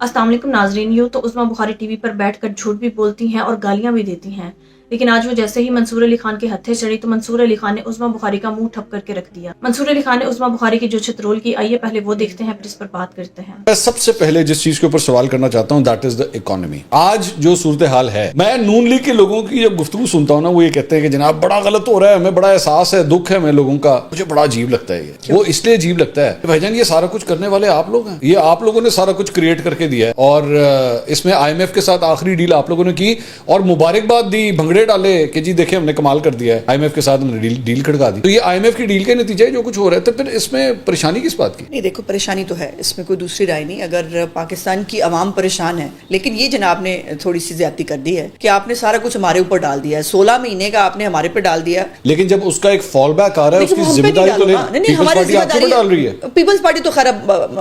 अस्सलाम वालेकुम नाजरीन, यूँ तो उज़्मा बुखारी टीवी पर बैठकर झूठ भी बोलती हैं और गालियां भी देती हैं, लेकिन आज वो जैसे ही मंसूर अली खान के हत्थे चढ़ी तो मंसूर अली खान ने उज़्मा बुखारी का मुंह ठप करके रख दिया। मंसूर अली खान ने उज़्मा बुखारी की जो चित्रोल की, आइए पहले वो देखते हैं फिर इस पर बात करते हैं। मैं सबसे पहले जिस चीज के ऊपर सवाल करना चाहता हूँ दैट इज द इकोनॉमी। आज जो सूरत हाल है, मैं नून लीग के लोगों की जब गुफ्तगू सुनता हूँ ना, वो ये कहते हैं कि जनाब बड़ा गलत हो रहा है, हमें बड़ा एहसास है, दुख है हमें लोगों का। मुझे बड़ा अजीब लगता है ये। वो इसलिए अजीब लगता है भाईजान ये सारा कुछ करने वाले आप लोग हैं, ये आप लोगों ने सारा कुछ क्रिएट करके दिया है। और इसमें IMF के साथ आखिरी डील आप लोगों ने की और मुबारकबाद दी, भंगड़े डाले कि जी देखिए हमने कमाल कर दिया है, IMF के साथ हमने डील खड़का दी। तो ये IMF की डील के नतीजे जो कुछ हो रहा है, तो फिर इसमें परेशानी किस बात की? नहीं देखो, परेशानी तो है, इसमें कोई दूसरी राय नहीं। अगर पाकिस्तान की आवाम परेशान है, लेकिन ये जनाब ने थोड़ी सी ज्यादती कर दी है कि आपने सारा कुछ हमारे ऊपर डाल दिया है, 16 महीने का आपने हमारे पे डाल दिया। लेकिन जब उसका एक फॉल बैक आ रहा है, उसकी जिम्मेदारी तो पीपल्स पार्टी आपको डाल रही है। पीपल्स पार्टी तो खैर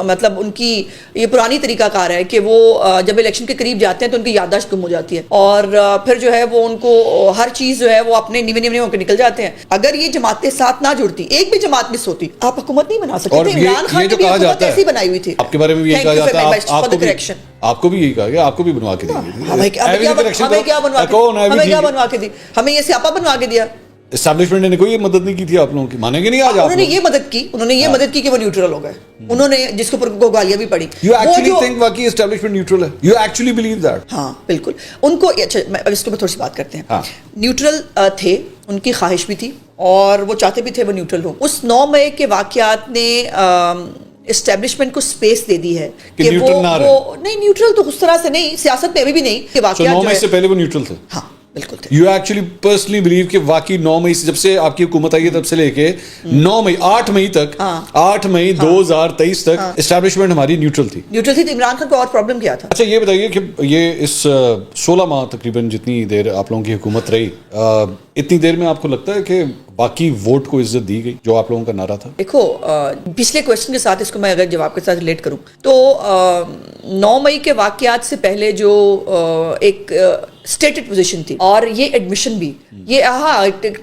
मतलब उनकी ये पुरानी तरीका कार है कि वो जब इलेक्शन के करीब जाते हैं तो उनकी याददाश्त गुम हो जाती है और फिर जो है वो उनको हर चीज जो है वो अपने निवे होकर निकल जाते हैं। अगर ये जमातें साथ ना जुड़ती, एक भी जमात मिस होती, आप हुकूमत नहीं बना सकते थे। इमरान खान की हुकूमत ऐसी बनाई हुई थी। आपके बारे में भी यही कहा जाता है, आपको भी यही कहा गया, आपको भी बनवा के दी। हमें क्या बनवा के दी? हमें ये स्यापा बनवा के दिया। एस्टैब्लिशमेंट ने कोई मदद नहीं की थी आप लोगों की, मानेंगे नहीं आज आप? उन्होंने ये मदद की कि वो न्यूट्रल हो गए। उन्होंने जिसके ऊपर गालियां भी पड़ी। You actually think वाकई एस्टैब्लिशमेंट न्यूट्रल है? You actually believe that? हाँ बिल्कुल। उनको अच्छा, अब इसके ऊपर थोड़ी सी बात करते हैं। हाँ। न्यूट्रल थे, उनकी ख्वाहिश भी थी और वो चाहते भी थे वो न्यूट्रल हो। उस 9 मई के वाकयात ने एस्टेब्लिशमेंट को स्पेस दे दी है कि वो नहीं, न्यूट्रल तो उस तरह से नहीं, सियासत में अभी भी नहीं कि वाकयात 9 मई से पहले वो न्यूट्रल थे। हाँ बिल्कुल थे। You actually personally believe कि वाकई 9 मई से, जब से आपकी हुकूमत आई है तब से लेके 8 मई तक, 8 मई 2023 तक एस्टैब्लिशमेंट हमारी न्यूट्रल थी। तो इमरान खान को और प्रॉब्लम क्या था? अच्छा ये बताइए कि ये इस 16 माह तकरीबन जितनी देर आप लोगों की हुकूमत रही, इतनी देर में आपको लगता है कि बाकी वोट को इज्जत दी गई जो आप लोगों का नारा था? देखो, पिछले क्वेश्चन के साथ इसको मैं अगर जवाब के साथ रिलेट करूं तो 9 मई के वाकयात से पहले जो एक स्टेटेड पोजीशन थी और ये एडमिशन भी, ये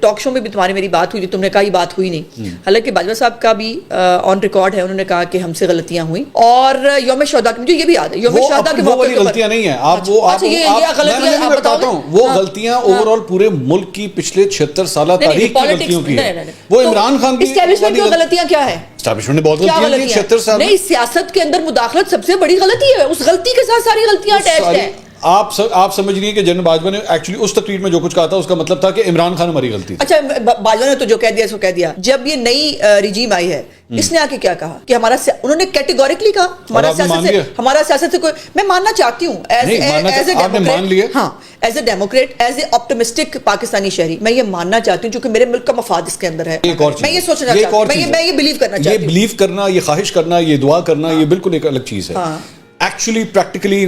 टॉक शो में भी तुम्हारी मेरी बात हुई थी, तुमने कहा ये बात हुई नहीं। हालांकि बाजवा साहब का भी ऑन रिकॉर्ड है, उन्होंने कहा कि हमसे गलतियां हुई। और यौम शहदा की मुझे ये भी याद है, यौम शहदा के वो वाली गलतियां नहीं है, आप वो मैं बताता हूं, वो गलतियां ओवरऑल पूरे मुल्क की पिछले 76 साल तारीख की गलतियों की है। वो इमरान खान की एस्टैब्लिशमेंट की गलतियां क्या है? एस्टैब्लिशमेंट ने बहुत गलतियां की 76 साल। नहीं, सियासत के अंदर मुदाखलत सबसे बड़ी गलती है, उस गलती के साथ सारी गलतियां अटैच्ड हैं। आप समझ रही है कि जनरल बाजवा ने एक्चुअली उस तकरीर में जो कुछ कहा था उसका मतलब था कि इमरान खान हमारी गलती थी। अच्छा, बाजवा ने तो जो कह दिया सो कह दिया। जब ये नई रिजीम आई है, इसने आके क्या कहा कि उन्होंने कैटेगोरिकली कहा हमारा सियासत से कोई, मैं मानना चाहती हूँ as a democrat, as a optimistic Pakistani शहरी, मैं ये मानना चाहती हूँ क्योंकि मेरे मुल्क का मफाद इसके अंदर है। मैं ये सोचना चाहती हूँ, मैं ये बिलीव करना चाहती हूँ। ये बिलीव करना, ये ख्वाहिश करना, ये दुआ करना, ये बिल्कुल एक अलग चीज है। Actually practically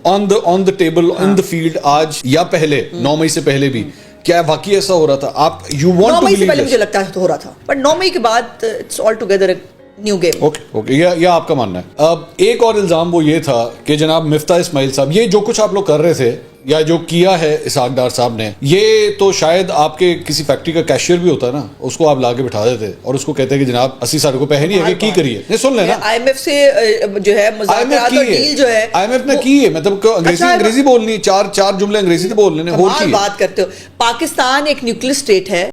on the table, in the field, आज या पहले 9 मई से पहले भी क्या वाकई ऐसा हो रहा था? आप यू वांट टू बिलीव? 9 मई से पहले मुझे लगता है तो हो रहा था, बट 9 मई के बाद it's all together new game. Okay, ये आपका मानना है। अब एक और इल्जाम वो ये था कि जनाब मिफ्ता इस्माइल साहब, ये जो कुछ आप लोग कर रहे थे या जो किया है इसहाक डार साहब ने, ये तो शायद आपके किसी फैक्ट्री का कैशियर भी होता है ना, उसको आप लाके बिठा देते और उसको कहते हैं कि जनाब 80 साल को पैसे नहीं है, की करिए। नहीं, सुन लेना, IMF से जो है मुज़ाकरात और डील जो है IMF ने की है, मतलब अंग्रेजी बोलनी, चार जुमले अंग्रेजी तो बोल लेने। बात करते हो, पाकिस्तान एक न्यूक्लियर स्टेट है